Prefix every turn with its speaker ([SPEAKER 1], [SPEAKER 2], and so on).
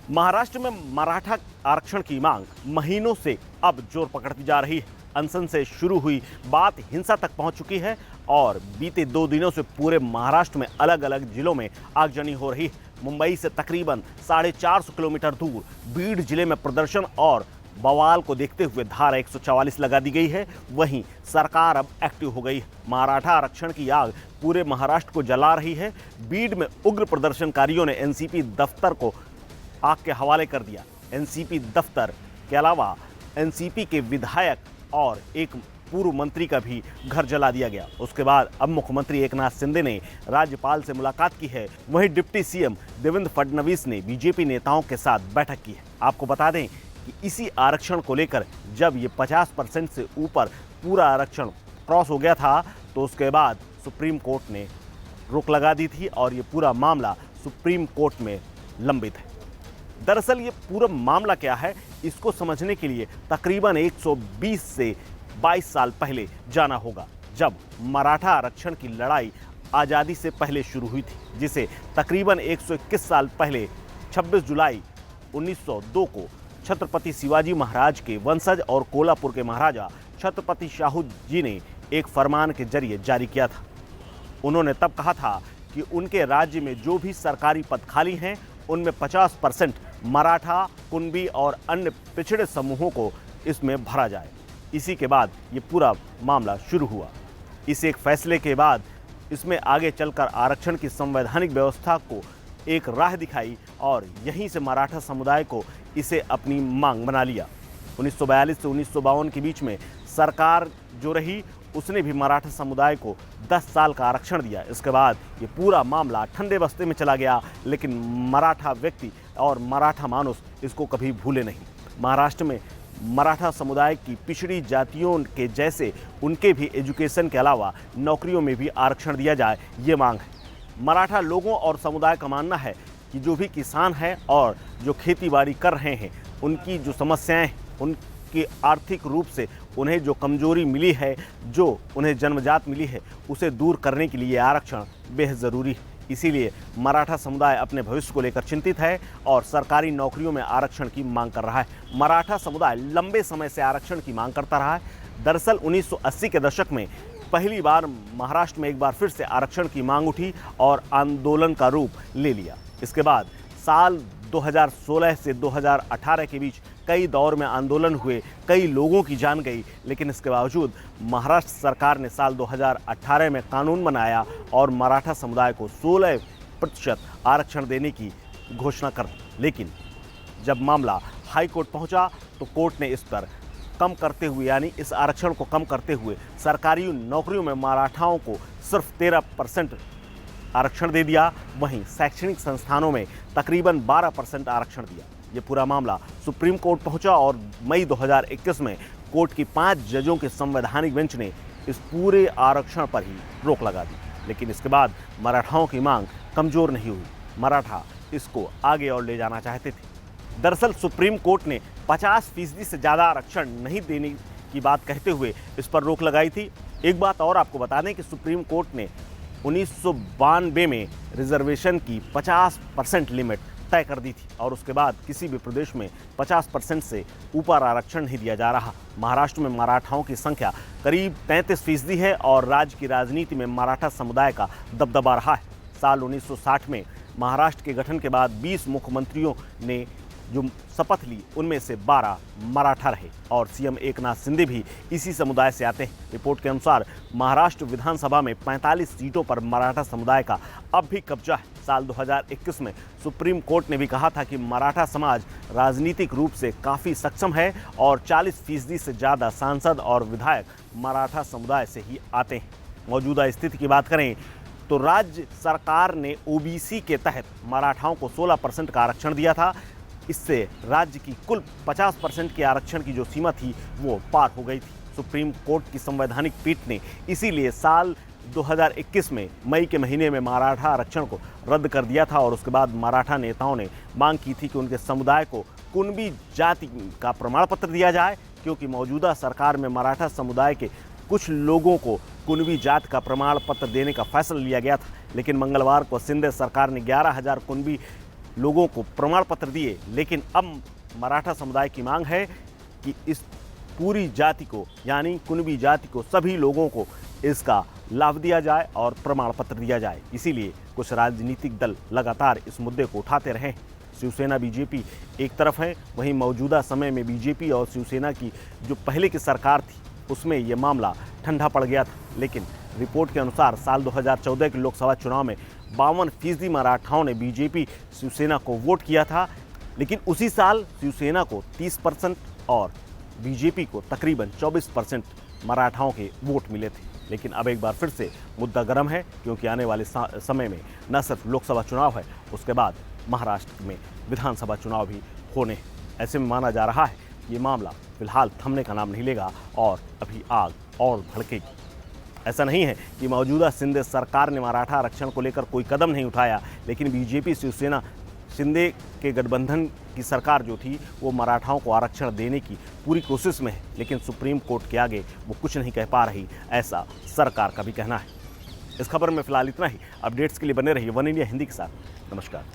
[SPEAKER 1] महाराष्ट्र में मराठा आरक्षण की मांग महीनों से अब जोर पकड़ती जा रही है। अनशन से शुरू हुई बात हिंसा तक पहुंच चुकी है और बीते 2 दिनों से पूरे महाराष्ट्र में अलग अलग जिलों में आगजनी हो रही है। मुंबई से तकरीबन 450 किलोमीटर दूर बीड जिले में प्रदर्शन और बवाल को देखते हुए धारा 144 लगा दी गई है। वहीं सरकार अब एक्टिव हो गई है। मराठा आरक्षण की आग पूरे महाराष्ट्र को जला रही है। बीड में उग्र प्रदर्शनकारियों ने एनसीपी दफ्तर को आग के हवाले कर दिया। एनसीपी दफ्तर के अलावा एनसीपी के विधायक और एक पूर्व मंत्री का भी घर जला दिया गया। उसके बाद अब मुख्यमंत्री एकनाथ शिंदे ने राज्यपाल से मुलाकात की है। वहीं डिप्टी सीएम देवेंद्र फडणवीस ने बीजेपी नेताओं के साथ बैठक की है। आपको बता दें कि इसी आरक्षण को लेकर जब ये 50% से ऊपर पूरा आरक्षण क्रॉस हो गया था तो उसके बाद सुप्रीम कोर्ट ने रोक लगा दी थी और ये पूरा मामला सुप्रीम कोर्ट में लंबित है। दरअसल ये पूरा मामला क्या है, इसको समझने के लिए तकरीबन 120 से 22 साल पहले जाना होगा, जब मराठा आरक्षण की लड़ाई आज़ादी से पहले शुरू हुई थी, जिसे तकरीबन 121 साल पहले 26 जुलाई 1902 को छत्रपति शिवाजी महाराज के वंशज और कोल्हापुर के महाराजा छत्रपति शाहू जी ने एक फरमान के जरिए जारी किया था। उन्होंने तब कहा था कि उनके राज्य में जो भी सरकारी पद खाली हैं उनमें 50% मराठा, कुणबी और अन्य पिछड़े समूहों को इसमें भरा जाए। इसी के बाद ये पूरा मामला शुरू हुआ। इस एक फैसले के बाद इसमें आगे चलकर आरक्षण की संवैधानिक व्यवस्था को एक राह दिखाई और यहीं से मराठा समुदाय को इसे अपनी मांग बना लिया। 1942 से 1952 के बीच में सरकार जो रही उसने भी मराठा समुदाय को 10 साल का आरक्षण दिया। इसके बाद ये पूरा मामला ठंडे बस्ते में चला गया, लेकिन मराठा व्यक्ति और मराठा मानुस इसको कभी भूले नहीं। महाराष्ट्र में मराठा समुदाय की पिछड़ी जातियों के जैसे उनके भी एजुकेशन के अलावा नौकरियों में भी आरक्षण दिया जाए, ये मांग है। मराठा लोगों और समुदाय का मानना है कि जो भी किसान हैं और जो खेती बाड़ी कर रहे हैं उनकी जो समस्याएं हैं, उनकी आर्थिक रूप से उन्हें जो कमजोरी मिली है, जो उन्हें जन्मजात मिली है, उसे दूर करने के लिए आरक्षण बेहद ज़रूरी है। इसीलिए मराठा समुदाय अपने भविष्य को लेकर चिंतित है और सरकारी नौकरियों में आरक्षण की मांग कर रहा है। मराठा समुदाय लंबे समय से आरक्षण की मांग करता रहा है। दरअसल 1980 के दशक में पहली बार महाराष्ट्र में एक बार फिर से आरक्षण की मांग उठी और आंदोलन का रूप ले लिया। इसके बाद साल 2016 से 2018 के बीच कई दौर में आंदोलन हुए, कई लोगों की जान गई, लेकिन इसके बावजूद महाराष्ट्र सरकार ने साल 2018 में कानून बनाया और मराठा समुदाय को 16% आरक्षण देने की घोषणा कर दी। लेकिन जब मामला हाई कोर्ट पहुंचा तो कोर्ट ने इस पर कम करते हुए, यानी इस आरक्षण को कम करते हुए सरकारी नौकरियों में मराठाओं को सिर्फ 13% आरक्षण दे दिया। वहीं शैक्षणिक संस्थानों में तकरीबन 12% आरक्षण दिया। ये पूरा मामला सुप्रीम कोर्ट पहुंचा और मई 2021 में कोर्ट की 5 जजों के संवैधानिक बेंच ने इस पूरे आरक्षण पर ही रोक लगा दी। लेकिन इसके बाद मराठाओं की मांग कमज़ोर नहीं हुई। मराठा इसको आगे और ले जाना चाहते थे। दरअसल सुप्रीम कोर्ट ने 50% से ज़्यादा आरक्षण नहीं देने की बात कहते हुए इस पर रोक लगाई थी। एक बात और आपको बता दें कि सुप्रीम कोर्ट ने 1992 में रिजर्वेशन की 50% लिमिट तय कर दी थी और उसके बाद किसी भी प्रदेश में 50% से ऊपर आरक्षण नहीं दिया जा रहा। महाराष्ट्र में मराठाओं की संख्या करीब 33% है और राज्य की राजनीति में मराठा समुदाय का दबदबा रहा है। साल 1960 में महाराष्ट्र के गठन के बाद 20 मुख्यमंत्रियों ने जो शपथ ली उनमें से 12 मराठा रहे और सीएम एकनाथ शिंदे भी इसी समुदाय से आते हैं। रिपोर्ट के अनुसार महाराष्ट्र विधानसभा में 45 सीटों पर मराठा समुदाय का अब भी कब्जा है। साल 2021 में सुप्रीम कोर्ट ने भी कहा था कि मराठा समाज राजनीतिक रूप से काफ़ी सक्षम है और 40% से ज़्यादा सांसद और विधायक मराठा समुदाय से ही आते हैं। मौजूदा स्थिति की बात करें तो राज्य सरकार ने ओबीसी के तहत मराठाओं को 16% का आरक्षण दिया था। इससे राज्य की कुल 50% के आरक्षण की जो सीमा थी वो पार हो गई थी। सुप्रीम कोर्ट की संवैधानिक पीठ ने इसीलिए साल 2021 में मई के महीने में मराठा आरक्षण को रद्द कर दिया था और उसके बाद मराठा नेताओं ने मांग की थी कि उनके समुदाय को कुणबी जाति का प्रमाण पत्र दिया जाए, क्योंकि मौजूदा सरकार में मराठा समुदाय के कुछ लोगों को कुणबी जाति का प्रमाण पत्र देने का फैसला लिया गया था। लेकिन मंगलवार को शिंदे सरकार ने 11,000 कुणबी लोगों को प्रमाण पत्र दिए, लेकिन अब मराठा समुदाय की मांग है कि इस पूरी जाति को यानी कुणबी जाति को सभी लोगों को इसका लाभ दिया जाए और प्रमाण पत्र दिया जाए। इसीलिए कुछ राजनीतिक दल लगातार इस मुद्दे को उठाते रहे हैं। शिवसेना बीजेपी एक तरफ है, वहीं मौजूदा समय में बीजेपी और शिवसेना की जो पहले की सरकार थी उसमें यह मामला ठंडा पड़ गया था। लेकिन रिपोर्ट के अनुसार साल 2014 के लोकसभा चुनाव में 52% मराठाओं ने बीजेपी शिवसेना को वोट किया था, लेकिन उसी साल शिवसेना को 30% और बीजेपी को तकरीबन 24% मराठाओं के वोट मिले थे। लेकिन अब एक बार फिर से मुद्दा गर्म है, क्योंकि आने वाले समय में न सिर्फ लोकसभा चुनाव है, उसके बाद महाराष्ट्र में विधानसभा चुनाव भी होने हैं। ऐसे में माना जा रहा है कि ये मामला फिलहाल थमने का नाम नहीं लेगा और अभी आग और भड़केगी। ऐसा नहीं है कि मौजूदा शिंदे सरकार ने मराठा आरक्षण को लेकर कोई कदम नहीं उठाया, लेकिन बीजेपी शिवसेना शिंदे के गठबंधन की सरकार जो थी वो मराठाओं को आरक्षण देने की पूरी कोशिश में है, लेकिन सुप्रीम कोर्ट के आगे वो कुछ नहीं कह पा रही, ऐसा सरकार का भी कहना है। इस खबर में फिलहाल इतना ही। अपडेट्स के लिए बने रहिए वन इंडिया हिंदी के साथ। नमस्कार।